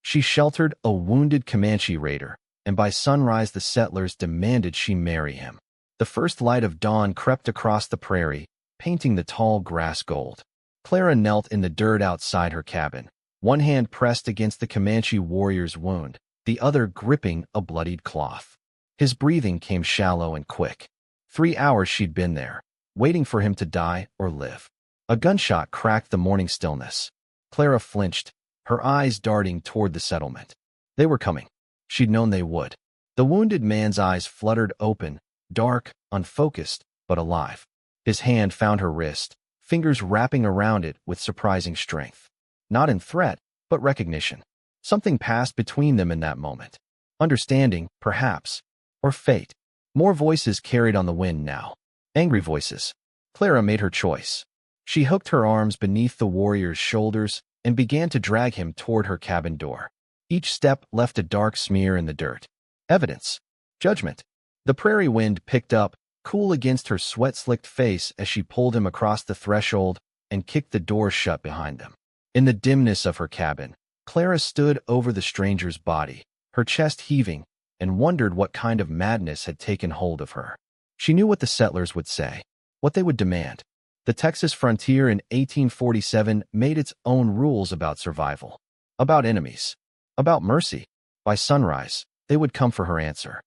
She sheltered a wounded Comanche raider, and by sunrise the settlers demanded she marry him. The first light of dawn crept across the prairie, painting the tall grass gold. Clara knelt in the dirt outside her cabin, one hand pressed against the Comanche warrior's wound, the other gripping a bloodied cloth. His breathing came shallow and quick. 3 hours she'd been there, waiting for him to die or live. A gunshot cracked the morning stillness. Clara flinched, her eyes darting toward the settlement. They were coming. She'd known they would. The wounded man's eyes fluttered open, dark, unfocused, but alive. His hand found her wrist, fingers wrapping around it with surprising strength. Not in threat, but recognition. Something passed between them in that moment. Understanding, perhaps, or fate. More voices carried on the wind now. Angry voices. Clara made her choice. She hooked her arms beneath the warrior's shoulders and began to drag him toward her cabin door. Each step left a dark smear in the dirt. Evidence. Judgment. The prairie wind picked up, cool against her sweat-slicked face as she pulled him across the threshold and kicked the door shut behind them. In the dimness of her cabin, Clara stood over the stranger's body, her chest heaving, and wondered what kind of madness had taken hold of her. She knew what the settlers would say, what they would demand. The Texas frontier in 1847 made its own rules about survival, about enemies, about mercy. By sunrise, they would come for her answer.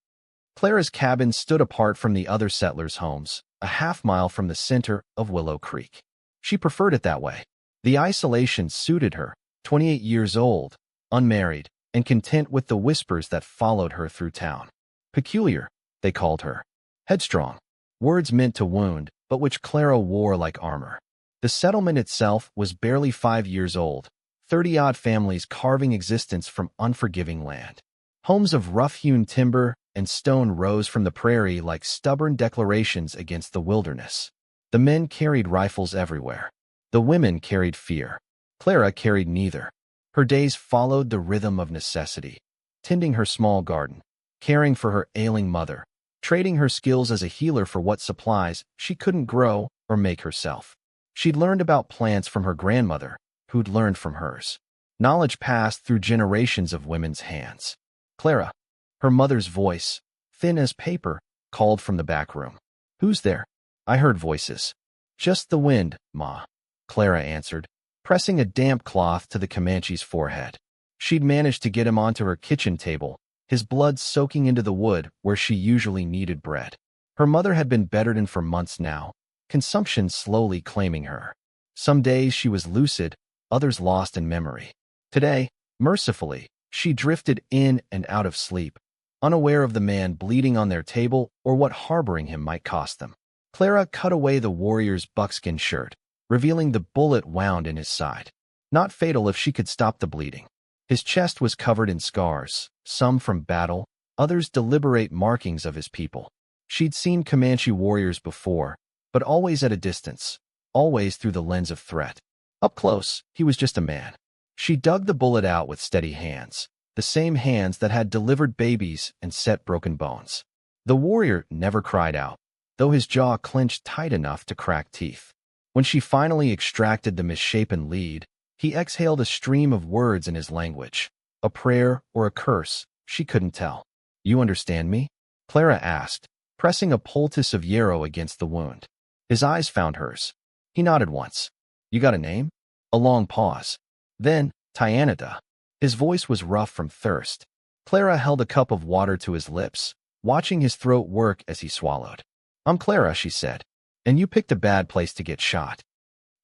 Clara's cabin stood apart from the other settlers' homes, a half-mile from the center of Willow Creek. She preferred it that way. The isolation suited her, 28 years old, unmarried, and content with the whispers that followed her through town. Peculiar, they called her. Headstrong. Words meant to wound, but which Clara wore like armor. The settlement itself was barely 5 years old, 30-odd families carving existence from unforgiving land. Homes of rough-hewn timber and stone rose from the prairie like stubborn declarations against the wilderness. The men carried rifles everywhere. The women carried fear. Clara carried neither. Her days followed the rhythm of necessity, tending her small garden, caring for her ailing mother, trading her skills as a healer for what supplies she couldn't grow or make herself. She'd learned about plants from her grandmother, who'd learned from hers. Knowledge passed through generations of women's hands. Clara, her mother's voice, thin as paper, called from the back room. "Who's there?" I heard voices. "Just the wind, Ma," Clara answered, pressing a damp cloth to the Comanche's forehead. She'd managed to get him onto her kitchen table, his blood soaking into the wood where she usually kneaded bread. Her mother had been bedridden for months now, consumption slowly claiming her. Some days she was lucid, others lost in memory. Today, mercifully, she drifted in and out of sleep, unaware of the man bleeding on their table or what harboring him might cost them. Clara cut away the warrior's buckskin shirt, revealing the bullet wound in his side. Not fatal if she could stop the bleeding. His chest was covered in scars, some from battle, others deliberate markings of his people. She'd seen Comanche warriors before, but always at a distance, always through the lens of threat. Up close, he was just a man. She dug the bullet out with steady hands, the same hands that had delivered babies and set broken bones. The warrior never cried out, though his jaw clenched tight enough to crack teeth. When she finally extracted the misshapen lead, he exhaled a stream of words in his language, a prayer or a curse, she couldn't tell. "You understand me?" Clara asked, pressing a poultice of yarrow against the wound. His eyes found hers. He nodded once. "You got a name?" A long pause. Then, "Tyanada." His voice was rough from thirst. Clara held a cup of water to his lips, watching his throat work as he swallowed. "I'm Clara," she said, "and you picked a bad place to get shot."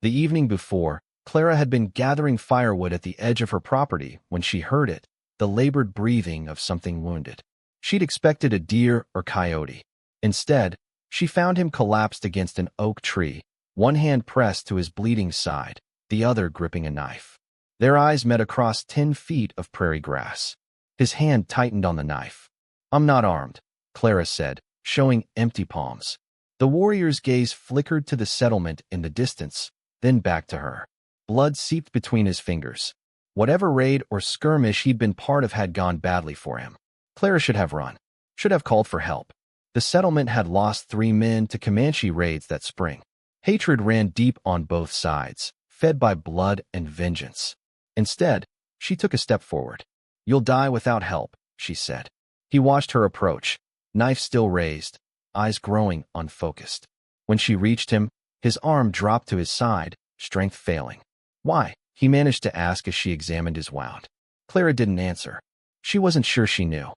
The evening before, Clara had been gathering firewood at the edge of her property when she heard it, the labored breathing of something wounded. She'd expected a deer or coyote. Instead, she found him collapsed against an oak tree, one hand pressed to his bleeding side, the other gripping a knife. Their eyes met across 10 feet of prairie grass. His hand tightened on the knife. "I'm not armed," Clara said, showing empty palms. The warrior's gaze flickered to the settlement in the distance, then back to her. Blood seeped between his fingers. Whatever raid or skirmish he'd been part of had gone badly for him. Clara should have run, should have called for help. The settlement had lost 3 men to Comanche raids that spring. Hatred ran deep on both sides, fed by blood and vengeance. Instead, she took a step forward. You'll die without help, she said. He watched her approach, knife still raised, eyes growing unfocused. When she reached him, his arm dropped to his side, strength failing. Why? He managed to ask as she examined his wound. Clara didn't answer. She wasn't sure she knew.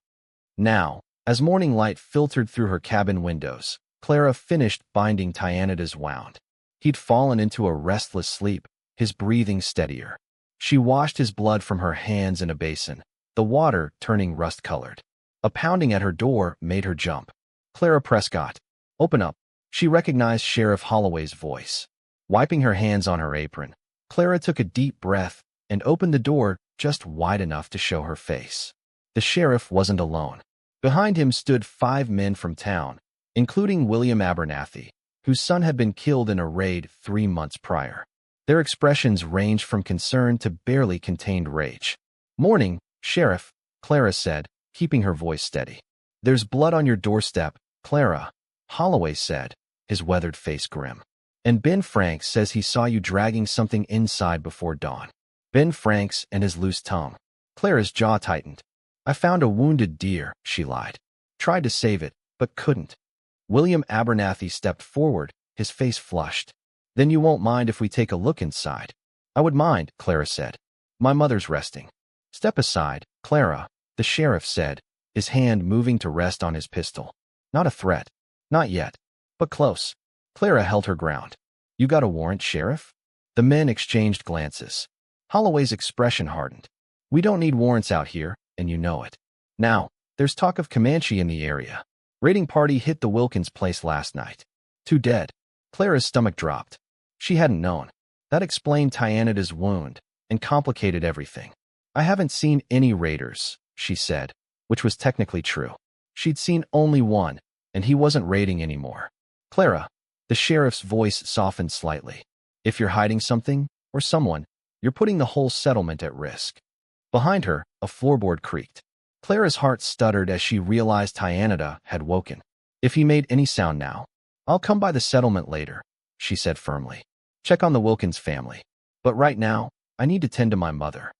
Now, as morning light filtered through her cabin windows, Clara finished binding Tyanada's wound. He'd fallen into a restless sleep, his breathing steadier. She washed his blood from her hands in a basin, the water turning rust-colored. A pounding at her door made her jump. Clara Prescott. Open up. She recognized Sheriff Holloway's voice. Wiping her hands on her apron, Clara took a deep breath and opened the door just wide enough to show her face. The sheriff wasn't alone. Behind him stood 5 men from town, including William Abernathy, whose son had been killed in a raid 3 months prior. Their expressions ranged from concern to barely contained rage. Morning, Sheriff, Clara said, keeping her voice steady. There's blood on your doorstep, Clara, Holloway said, his weathered face grim. And Ben Franks says he saw you dragging something inside before dawn. Ben Franks and his loose tongue. Clara's jaw tightened. I found a wounded deer, she lied. Tried to save it, but couldn't. William Abernathy stepped forward, his face flushed. Then you won't mind if we take a look inside. I would mind, Clara said. My mother's resting. Step aside, Clara, the sheriff said, his hand moving to rest on his pistol. Not a threat. Not yet. But close. Clara held her ground. You got a warrant, Sheriff? The men exchanged glances. Holloway's expression hardened. We don't need warrants out here, and you know it. Now, there's talk of Comanche in the area. Raiding party hit the Wilkins place last night. 2 dead. Clara's stomach dropped. She hadn't known. That explained Tyanada's wound and complicated everything. I haven't seen any raiders, she said, which was technically true. She'd seen only one, and he wasn't raiding anymore. Clara, the sheriff's voice softened slightly. If you're hiding something, or someone, you're putting the whole settlement at risk. Behind her, a floorboard creaked. Clara's heart stuttered as she realized Tyanada had woken. If he made any sound now, I'll come by the settlement later, she said firmly. Check on the Wilkins family. But right now, I need to tend to my mother.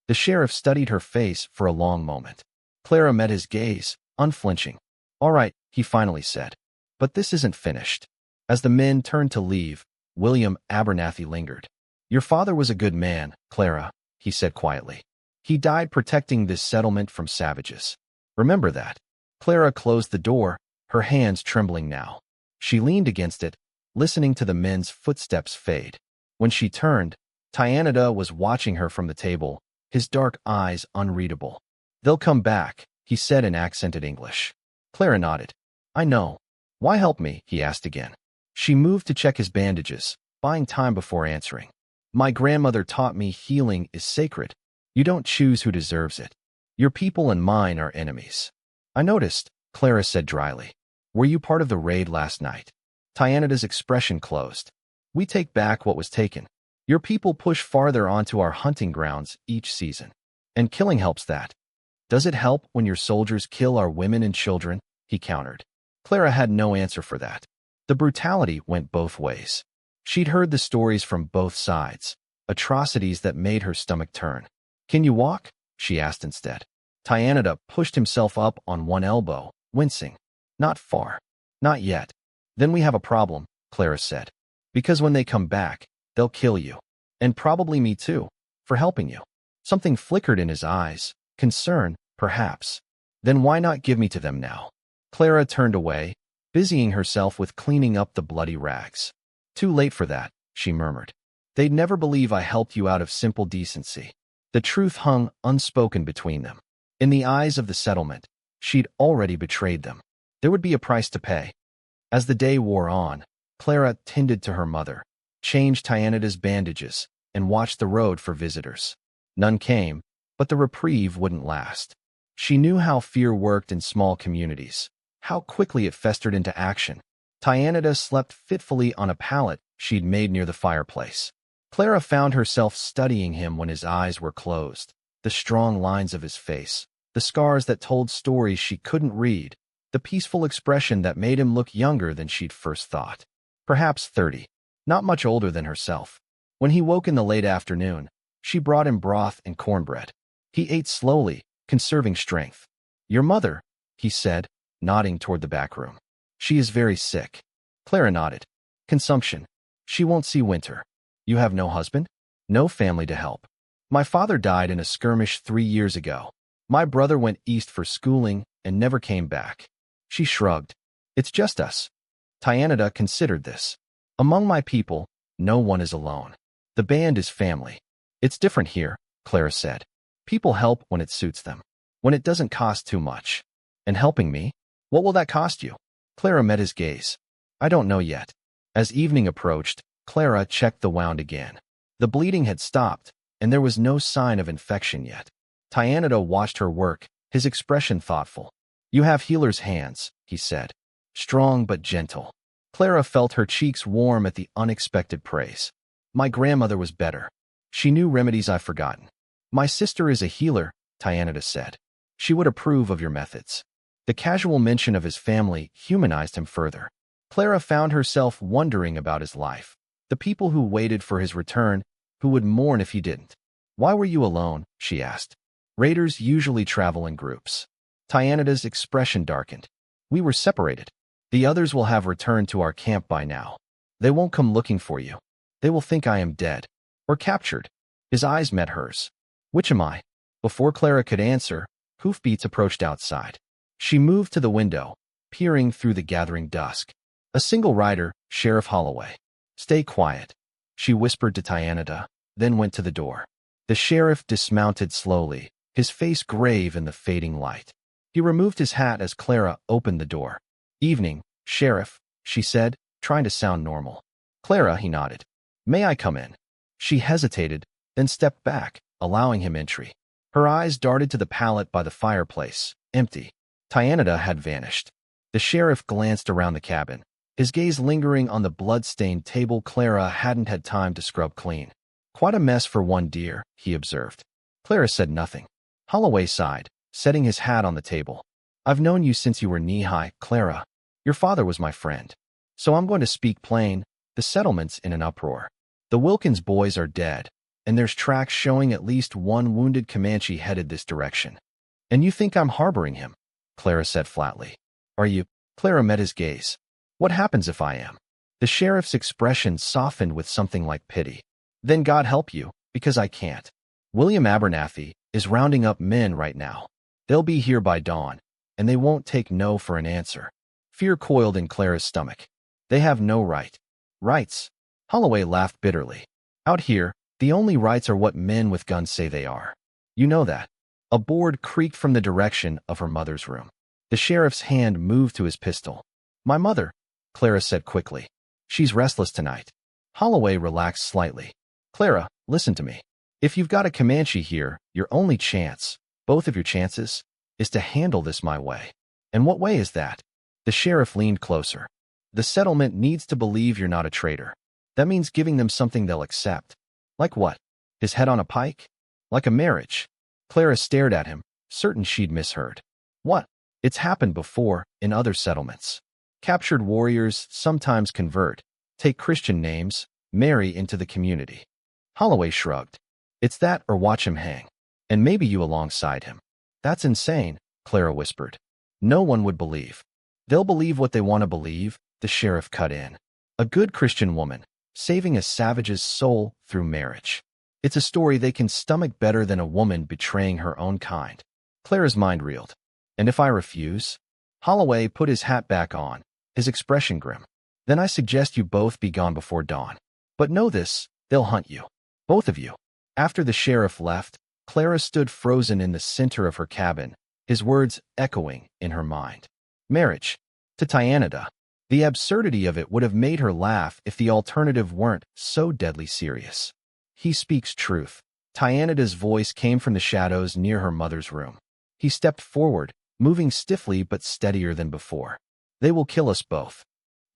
The sheriff studied her face for a long moment. Clara met his gaze, unflinching. All right, he finally said. But this isn't finished. As the men turned to leave, William Abernathy lingered. Your father was a good man, Clara, he said quietly. He died protecting this settlement from savages. Remember that. Clara closed the door, her hands trembling now. She leaned against it, listening to the men's footsteps fade. When she turned, Tyanada was watching her from the table, his dark eyes unreadable. They'll come back, he said in accented English. Clara nodded. I know. Why help me? He asked again. She moved to check his bandages, buying time before answering. My grandmother taught me healing is sacred. You don't choose who deserves it. Your people and mine are enemies. I noticed, Clara said dryly. Were you part of the raid last night? Tyanada's expression closed. We take back what was taken. Your people push farther onto our hunting grounds each season. And killing helps that. Does it help when your soldiers kill our women and children? He countered. Clara had no answer for that. The brutality went both ways. She'd heard the stories from both sides, atrocities that made her stomach turn. Can you walk? She asked instead. Tyanada pushed himself up on one elbow, wincing. Not far. Not yet. Then we have a problem, Clara said. Because when they come back, they'll kill you. And probably me too, for helping you. Something flickered in his eyes. Concern, perhaps. Then why not give me to them now? Clara turned away, busying herself with cleaning up the bloody rags. Too late for that, she murmured. They'd never believe I helped you out of simple decency. The truth hung unspoken between them. In the eyes of the settlement, she'd already betrayed them. There would be a price to pay. As the day wore on, Clara tended to her mother, changed Tyanada's bandages, and watched the road for visitors. None came, but the reprieve wouldn't last. She knew how fear worked in small communities, how quickly it festered into action. Tyanada slept fitfully on a pallet she'd made near the fireplace. Clara found herself studying him when his eyes were closed, the strong lines of his face, the scars that told stories she couldn't read, the peaceful expression that made him look younger than she'd first thought. Perhaps 30, not much older than herself. When he woke in the late afternoon, she brought him broth and cornbread. He ate slowly, conserving strength. Your mother, he said, nodding toward the back room. She is very sick. Clara nodded. Consumption. She won't see winter. You have no husband? No family to help. My father died in a skirmish 3 years ago. My brother went east for schooling and never came back. She shrugged. It's just us. Tyanada considered this. Among my people, no one is alone. The band is family. It's different here, Clara said. People help when it suits them, when it doesn't cost too much. And helping me? What will that cost you? Clara met his gaze. I don't know yet. As evening approached, Clara checked the wound again. The bleeding had stopped, and there was no sign of infection yet. Tyanada watched her work, his expression thoughtful. You have healer's hands, he said. Strong but gentle. Clara felt her cheeks warm at the unexpected praise. My grandmother was better. She knew remedies I've forgotten. My sister is a healer, Tyanada said. She would approve of your methods. The casual mention of his family humanized him further. Clara found herself wondering about his life. The people who waited for his return, who would mourn if he didn't. Why were you alone? She asked. Raiders usually travel in groups. Tyanada's expression darkened. We were separated. The others will have returned to our camp by now. They won't come looking for you. They will think I am dead. Or captured. His eyes met hers. Which am I? Before Clara could answer, hoofbeats approached outside. She moved to the window, peering through the gathering dusk. A single rider, Sheriff Holloway. Stay quiet, she whispered to Tyanada, then went to the door. The sheriff dismounted slowly, his face grave in the fading light. He removed his hat as Clara opened the door. Evening, Sheriff, she said, trying to sound normal. Clara, he nodded. May I come in? She hesitated, then stepped back, allowing him entry. Her eyes darted to the pallet by the fireplace, empty. Tyanada had vanished. The sheriff glanced around the cabin, his gaze lingering on the blood-stained table Clara hadn't had time to scrub clean. Quite a mess for one deer, he observed. Clara said nothing. Holloway sighed, setting his hat on the table. I've known you since you were knee-high, Clara. Your father was my friend. So I'm going to speak plain. The settlement's in an uproar. The Wilkins boys are dead, and there's tracks showing at least one wounded Comanche headed this direction. And you think I'm harboring him? Clara said flatly. Are you? Clara met his gaze. What happens if I am? The sheriff's expression softened with something like pity. Then God help you, because I can't. William Abernathy is rounding up men right now. They'll be here by dawn, and they won't take no for an answer. Fear coiled in Clara's stomach. They have no right. Rights? Holloway laughed bitterly. Out here, the only rights are what men with guns say they are. You know that. A board creaked from the direction of her mother's room. The sheriff's hand moved to his pistol. My mother, Clara said quickly. She's restless tonight. Holloway relaxed slightly. Clara, listen to me. If you've got a Comanche here, your only chance, both of your chances, is to handle this my way. And what way is that? The sheriff leaned closer. The settlement needs to believe you're not a traitor. That means giving them something they'll accept. Like what? His head on a pike? Like a marriage? Clara stared at him, certain she'd misheard. What? It's happened before, in other settlements. Captured warriors sometimes convert, take Christian names, marry into the community. Holloway shrugged. It's that or watch him hang. And maybe you alongside him. That's insane, Clara whispered. No one would believe. They'll believe what they want to believe, the sheriff cut in. A good Christian woman, saving a savage's soul through marriage. It's a story they can stomach better than a woman betraying her own kind. Clara's mind reeled. And if I refuse? Holloway put his hat back on, his expression grim. Then I suggest you both be gone before dawn. But know this, they'll hunt you. Both of you. After the sheriff left, Clara stood frozen in the center of her cabin, his words echoing in her mind. Marriage. To Tyanada. The absurdity of it would have made her laugh if the alternative weren't so deadly serious. He speaks truth. Tyanada's voice came from the shadows near her mother's room. He stepped forward, moving stiffly but steadier than before. They will kill us both.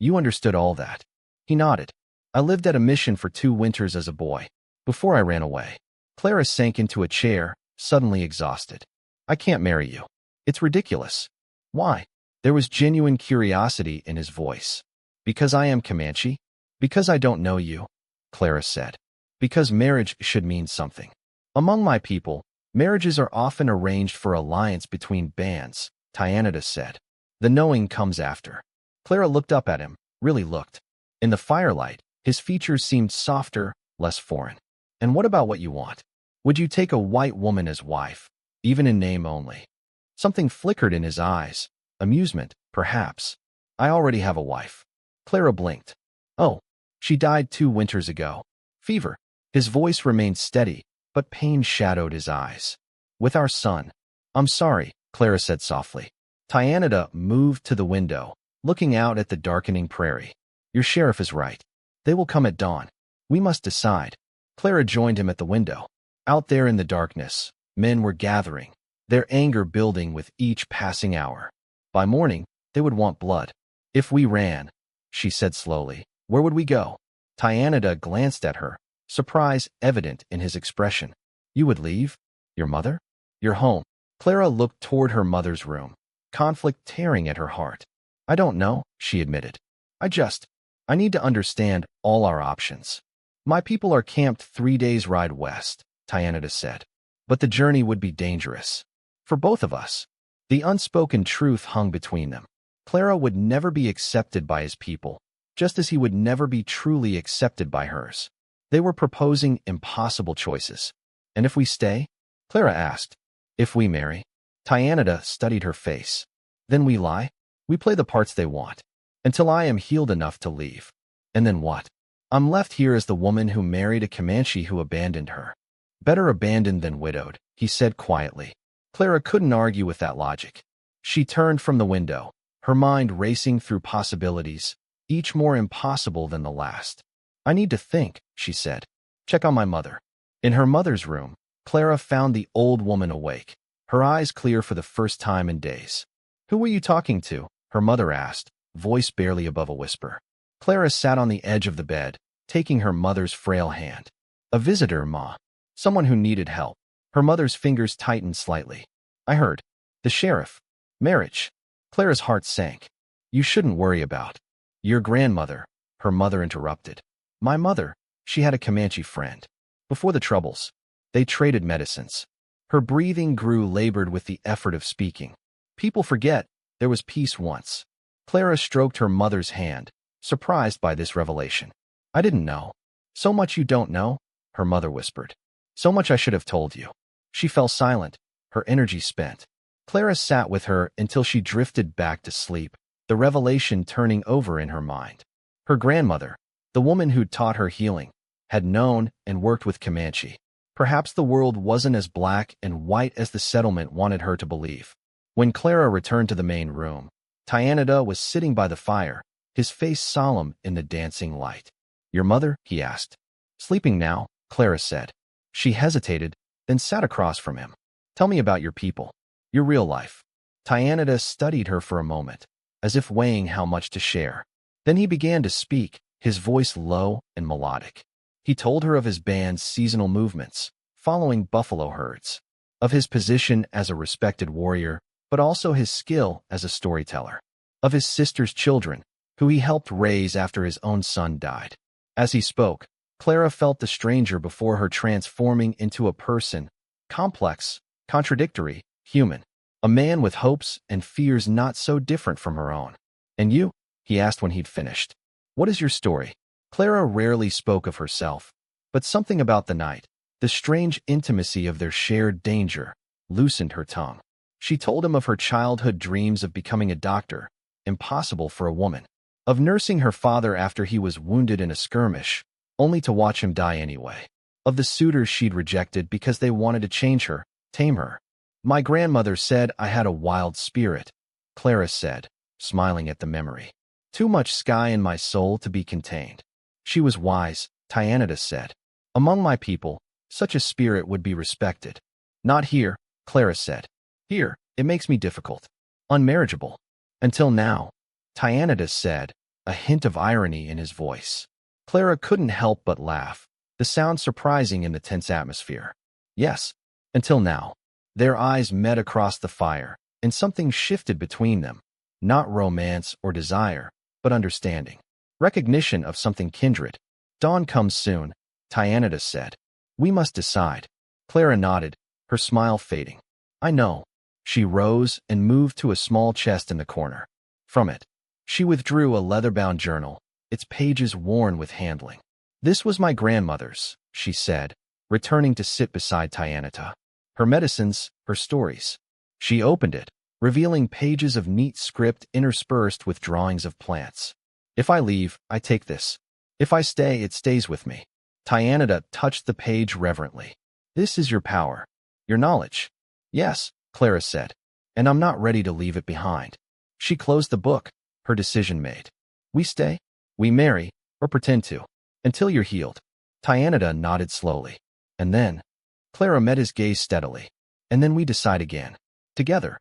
You understood all that. He nodded. I lived at a mission for 2 winters as a boy, before I ran away. Clara sank into a chair, suddenly exhausted. I can't marry you. It's ridiculous. Why? There was genuine curiosity in his voice. Because I am Comanche? Because I don't know you? Clara said. Because marriage should mean something. Among my people, Marriages are often arranged for alliance between bands, Tyanida said. The knowing comes after. Clara looked up at him, really looked. In the firelight, his features seemed softer, less foreign. And what about what you want? Would you take a white woman as wife, even in name only? Something flickered in his eyes. Amusement, perhaps. I already have a wife. Clara blinked. Oh, she died 2 winters ago. Fever. His voice remained steady, but pain shadowed his eyes. With our son. I'm sorry, Clara said softly. Tyanida moved to the window, looking out at the darkening prairie. Your sheriff is right. They will come at dawn. We must decide. Clara joined him at the window. Out there in the darkness, men were gathering, their anger building with each passing hour. By morning, they would want blood. If we ran, she said slowly, where would we go? Tyanida glanced at her, surprise evident in his expression. You would leave? Your mother? Your home? Clara looked toward her mother's room, conflict tearing at her heart. I don't know, she admitted. I need to understand all our options. My people are camped 3 days' ride west, Tyanida said. But the journey would be dangerous. For both of us. The unspoken truth hung between them. Clara would never be accepted by his people, just as he would never be truly accepted by hers. They were proposing impossible choices. And if we stay? Clara asked. If we marry? Tyanida studied her face. Then we lie? We play the parts they want. Until I am healed enough to leave. And then what? I'm left here as the woman who married a Comanche who abandoned her. Better abandoned than widowed, he said quietly. Clara couldn't argue with that logic. She turned from the window, her mind racing through possibilities, each more impossible than the last. I need to think, she said. Check on my mother. In her mother's room, Clara found the old woman awake, her eyes clear for the first time in days. Who were you talking to? Her mother asked, voice barely above a whisper. Clara sat on the edge of the bed, taking her mother's frail hand. A visitor, Ma. Someone who needed help. Her mother's fingers tightened slightly. I heard. The sheriff. Marriage. Clara's heart sank. You shouldn't worry about. Your grandmother, her mother interrupted. My mother, she had a Comanche friend. Before the Troubles, they traded medicines. Her breathing grew labored with the effort of speaking. People forget there was peace once. Clara stroked her mother's hand, surprised by this revelation. I didn't know. So much you don't know, her mother whispered. So much I should have told you. She fell silent, her energy spent. Clara sat with her until she drifted back to sleep, the revelation turning over in her mind. Her grandmother, the woman who'd taught her healing, had known and worked with Comanche. Perhaps the world wasn't as black and white as the settlement wanted her to believe. When Clara returned to the main room, Tyanida was sitting by the fire, his face solemn in the dancing light. Your mother? He asked. Sleeping now, Clara said. She hesitated, then sat across from him. Tell me about your people, your real life. Tyanida studied her for a moment, as if weighing how much to share. Then he began to speak, his voice low and melodic. He told her of his band's seasonal movements, following buffalo herds, of his position as a respected warrior, but also his skill as a storyteller, of his sister's children, who he helped raise after his own son died. As he spoke, Clara felt the stranger before her transforming into a person, complex, contradictory, human, a man with hopes and fears not so different from her own. And you? He asked when he'd finished. What is your story? Clara rarely spoke of herself, but something about the night, the strange intimacy of their shared danger, loosened her tongue. She told him of her childhood dreams of becoming a doctor, impossible for a woman, of nursing her father after he was wounded in a skirmish, only to watch him die anyway, of the suitors she'd rejected because they wanted to change her, tame her. My grandmother said I had a wild spirit, Clara said, smiling at the memory. Too much sky in my soul to be contained. She was wise, Tyanida said. Among my people, such a spirit would be respected. Not here, Clara said. Here, it makes me difficult. Unmarriageable. Until now, Tyanida said, a hint of irony in his voice. Clara couldn't help but laugh, the sound surprising in the tense atmosphere. Yes, until now. Their eyes met across the fire, and something shifted between them. Not romance or desire, but understanding. Recognition of something kindred. Dawn comes soon, Tyanida said. We must decide. Clara nodded, her smile fading. I know. She rose and moved to a small chest in the corner. From it, she withdrew a leather-bound journal, its pages worn with handling. This was my grandmother's, she said, returning to sit beside Tyanata. Her medicines, her stories. She opened it, revealing pages of neat script interspersed with drawings of plants. If I leave, I take this. If I stay, it stays with me. Tyanata touched the page reverently. This is your power. Your knowledge. Yes, Clara said, and I'm not ready to leave it behind. She closed the book, her decision made. We stay, we marry, or pretend to, until you're healed. Tyanata nodded slowly. And then, Clara met his gaze steadily. And then we decide again. Together.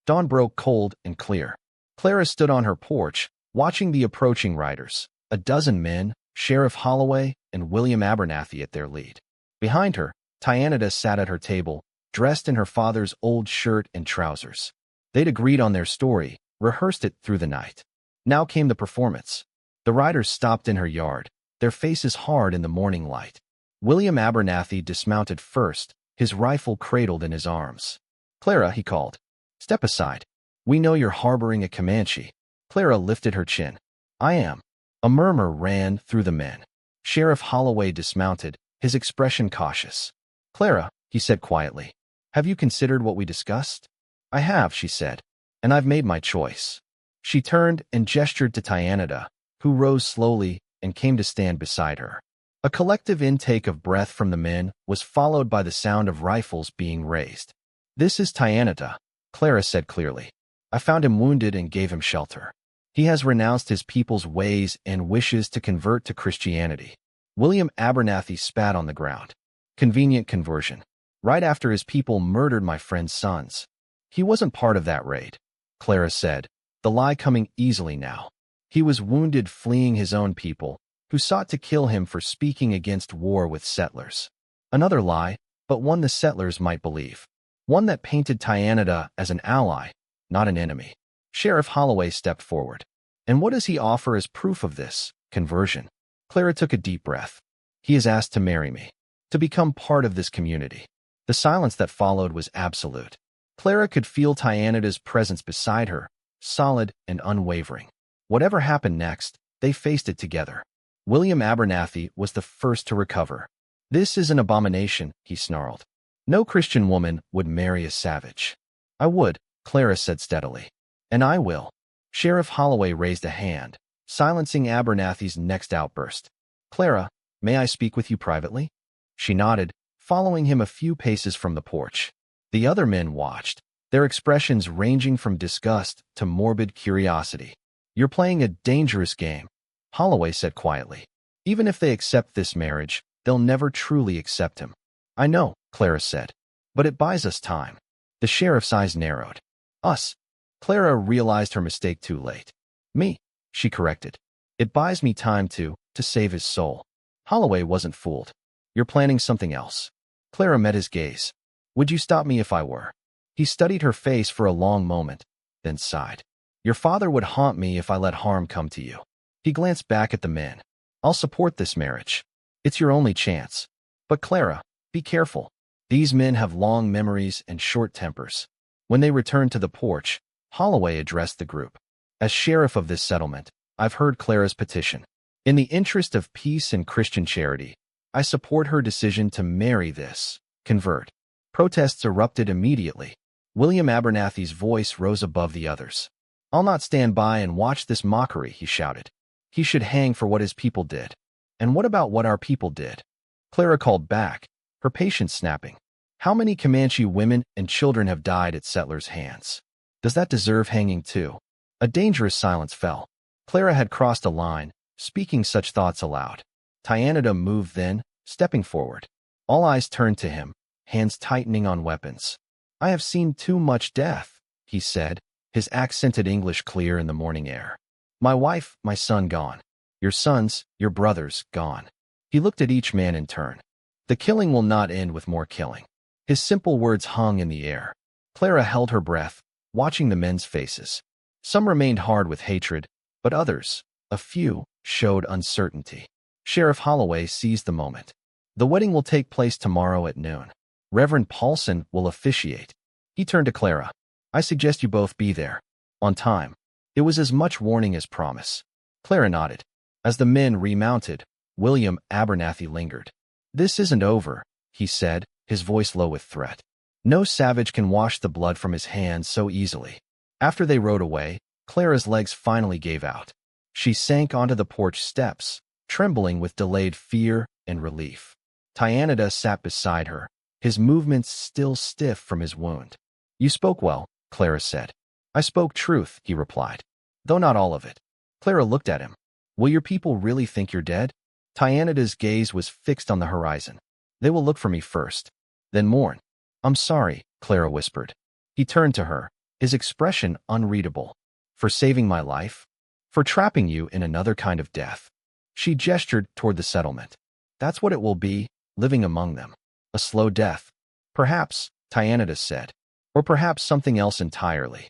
Dawn broke cold and clear. Clara stood on her porch, watching the approaching riders, a dozen men, Sheriff Holloway and William Abernathy at their lead. Behind her, Tyanata sat at her table, dressed in her father's old shirt and trousers. They'd agreed on their story, rehearsed it through the night. Now came the performance. The riders stopped in her yard, their faces hard in the morning light. William Abernathy dismounted first, his rifle cradled in his arms. Clara, he called. Step aside. We know you're harboring a Comanche. Clara lifted her chin. I am. A murmur ran through the men. Sheriff Holloway dismounted, his expression cautious. Clara, he said quietly, have you considered what we discussed? I have, she said, and I've made my choice. She turned and gestured to Tyanata, who rose slowly and came to stand beside her. A collective intake of breath from the men was followed by the sound of rifles being raised. This is Tyanata, Clara said clearly. I found him wounded and gave him shelter. He has renounced his people's ways and wishes to convert to Christianity. William Abernathy spat on the ground. Convenient conversion. Right after his people murdered my friend's sons. He wasn't part of that raid, Clara said, the lie coming easily now. He was wounded fleeing his own people, who sought to kill him for speaking against war with settlers. Another lie, but one the settlers might believe. One that painted Tyanata as an ally, not an enemy. Sheriff Holloway stepped forward. And what does he offer as proof of this conversion? Clara took a deep breath. He has asked to marry me, to become part of this community. The silence that followed was absolute. Clara could feel Tyanata's presence beside her, solid and unwavering. Whatever happened next, they faced it together. William Abernathy was the first to recover. This is an abomination, he snarled. No Christian woman would marry a savage. I would, Clara said steadily. And I will. Sheriff Holloway raised a hand, silencing Abernathy's next outburst. Clara, may I speak with you privately? She nodded, following him a few paces from the porch. The other men watched, their expressions ranging from disgust to morbid curiosity. You're playing a dangerous game, Holloway said quietly. Even if they accept this marriage, they'll never truly accept him. I know, Clara said, but it buys us time. The sheriff's eyes narrowed. Us. Clara realized her mistake too late. Me, she corrected. It buys me time to save his soul. Holloway wasn't fooled. You're planning something else. Clara met his gaze. Would you stop me if I were? He studied her face for a long moment, then sighed. Your father would haunt me if I let harm come to you. He glanced back at the men. I'll support this marriage. It's your only chance. But Clara, be careful. These men have long memories and short tempers. When they returned to the porch, Holloway addressed the group. As sheriff of this settlement, I've heard Clara's petition. In the interest of peace and Christian charity, I support her decision to marry this convert. Protests erupted immediately. William Abernathy's voice rose above the others. I'll not stand by and watch this mockery, he shouted. He should hang for what his people did. And what about what our people did? Clara called back, her patience snapping. How many Comanche women and children have died at settlers' hands? Does that deserve hanging too? A dangerous silence fell. Clara had crossed a line, speaking such thoughts aloud. Tyanata moved then, stepping forward. All eyes turned to him, hands tightening on weapons. I have seen too much death, he said, his accented English clear in the morning air. My wife, my son gone. Your sons, your brothers, gone. He looked at each man in turn. The killing will not end with more killing. His simple words hung in the air. Clara held her breath, watching the men's faces. Some remained hard with hatred, but others, a few, showed uncertainty. Sheriff Holloway seized the moment. The wedding will take place tomorrow at noon. Reverend Paulson will officiate. He turned to Clara. I suggest you both be there. On time. It was as much warning as promise. Clara nodded. As the men remounted, William Abernathy lingered. This isn't over, he said, his voice low with threat. No savage can wash the blood from his hands so easily. After they rode away, Clara's legs finally gave out. She sank onto the porch steps, trembling with delayed fear and relief. Tyanida sat beside her, his movements still stiff from his wound. You spoke well, Clara said. I spoke truth, he replied. Though not all of it. Clara looked at him. Will your people really think you're dead? Tyanida's gaze was fixed on the horizon. They will look for me first, then mourn. I'm sorry, Clara whispered. He turned to her, his expression unreadable. For saving my life? For trapping you in another kind of death. She gestured toward the settlement. That's what it will be, living among them. A slow death. Perhaps, Tyanida said. Or perhaps something else entirely.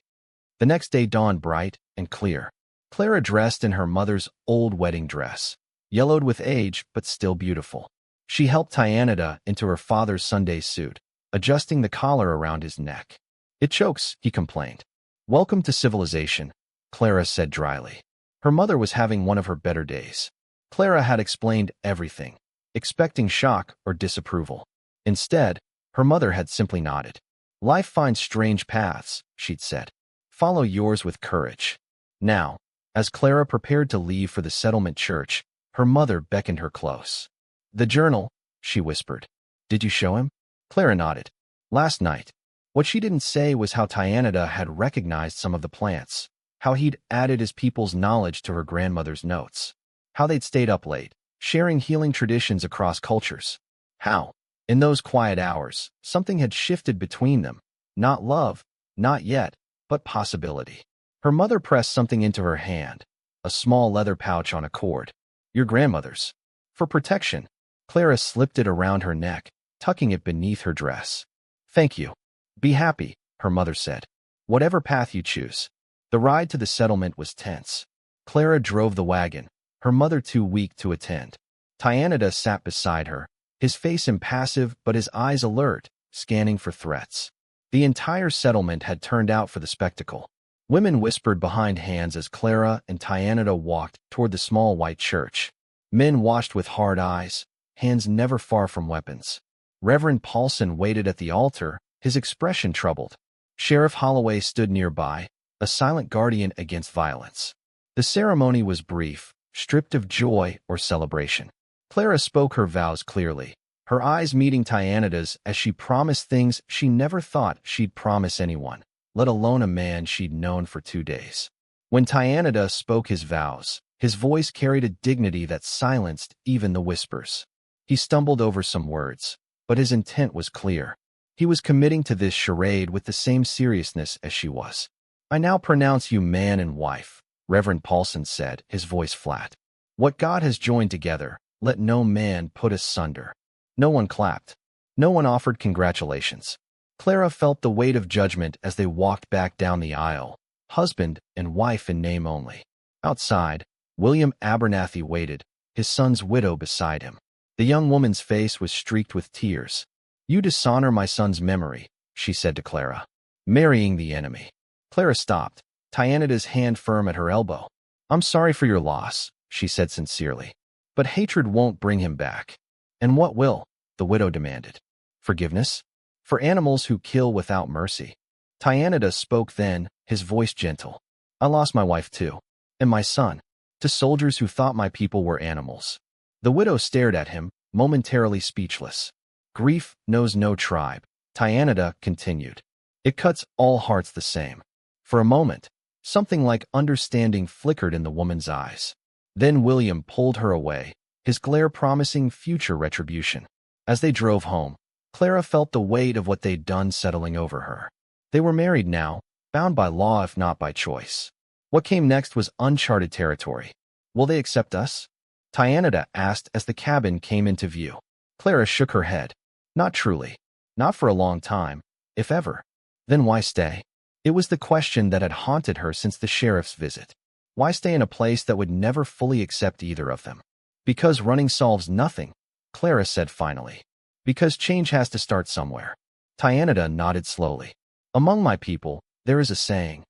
The next day dawned bright and clear. Clara dressed in her mother's old wedding dress, yellowed with age but still beautiful. She helped Tyanida into her father's Sunday suit, adjusting the collar around his neck. It chokes, he complained. Welcome to civilization, Clara said dryly. Her mother was having one of her better days. Clara had explained everything, expecting shock or disapproval. Instead, her mother had simply nodded. Life finds strange paths, she'd said. Follow yours with courage. Now, as Clara prepared to leave for the settlement church, her mother beckoned her close. The journal, she whispered. Did you show him? Clara nodded. Last night. What she didn't say was how Tyanida had recognized some of the plants, how he'd added his people's knowledge to her grandmother's notes, how they'd stayed up late, sharing healing traditions across cultures. How, in those quiet hours, something had shifted between them. Not love, not yet, but possibility. Her mother pressed something into her hand, a small leather pouch on a cord. Your grandmother's. For protection, Clara slipped it around her neck, tucking it beneath her dress. Thank you. Be happy, her mother said. Whatever path you choose. The ride to the settlement was tense. Clara drove the wagon, her mother too weak to attend. Tyanida sat beside her, his face impassive but his eyes alert, scanning for threats. The entire settlement had turned out for the spectacle. Women whispered behind hands as Clara and Tyanida walked toward the small white church. Men watched with hard eyes, hands never far from weapons. Reverend Paulson waited at the altar, his expression troubled. Sheriff Holloway stood nearby, a silent guardian against violence. The ceremony was brief, stripped of joy or celebration. Clara spoke her vows clearly, her eyes meeting Tyanida's as she promised things she never thought she'd promise anyone, let alone a man she'd known for 2 days. When Tyanida spoke his vows, his voice carried a dignity that silenced even the whispers. He stumbled over some words, but his intent was clear. He was committing to this charade with the same seriousness as she was. I now pronounce you man and wife, Reverend Paulson said, his voice flat. What God has joined together, let no man put asunder. No one clapped. No one offered congratulations. Clara felt the weight of judgment as they walked back down the aisle, husband and wife in name only. Outside, William Abernathy waited, his son's widow beside him. The young woman's face was streaked with tears. You dishonor my son's memory, she said to Clara. Marrying the enemy. Clara stopped, Tyanida's hand firm at her elbow. I'm sorry for your loss, she said sincerely. But hatred won't bring him back. And what will? The widow demanded. Forgiveness? For animals who kill without mercy. Tyanida spoke then, his voice gentle. I lost my wife too. And my son. To soldiers who thought my people were animals. The widow stared at him, momentarily speechless. Grief knows no tribe, Tyanida continued. It cuts all hearts the same. For a moment, something like understanding flickered in the woman's eyes. Then William pulled her away, his glare promising future retribution. As they drove home, Clara felt the weight of what they'd done settling over her. They were married now, bound by law if not by choice. What came next was uncharted territory. Will they accept us? Tyanida asked as the cabin came into view. Clara shook her head. Not truly. Not for a long time, if ever. Then why stay? It was the question that had haunted her since the sheriff's visit. Why stay in a place that would never fully accept either of them? Because running solves nothing, Clara said finally. Because change has to start somewhere. Tyanida nodded slowly. Among my people, there is a saying.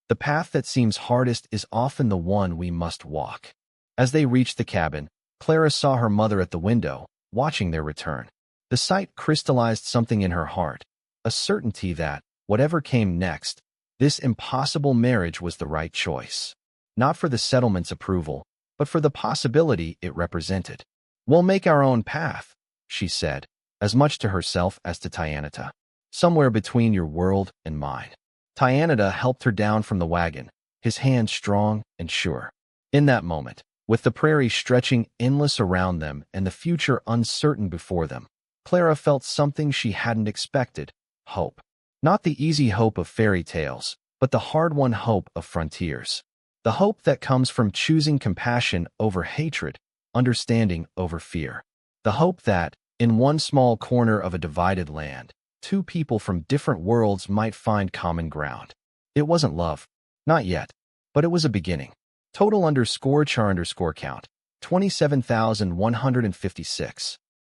The path that seems hardest is often the one we must walk. As they reached the cabin, Clara saw her mother at the window, watching their return. The sight crystallized something in her heart, a certainty that, whatever came next, this impossible marriage was the right choice. Not for the settlement's approval, but for the possibility it represented. "We'll make our own path," she said, as much to herself as to Tyanida. "Somewhere between your world and mine." Tyanida helped her down from the wagon, his hand strong and sure. In that moment, with the prairie stretching endless around them and the future uncertain before them, Clara felt something she hadn't expected: hope. Not the easy hope of fairy tales, but the hard-won hope of frontiers. The hope that comes from choosing compassion over hatred, understanding over fear. The hope that, in one small corner of a divided land, two people from different worlds might find common ground. It wasn't love. Not yet. But it was a beginning. Total _char_count, 27,156.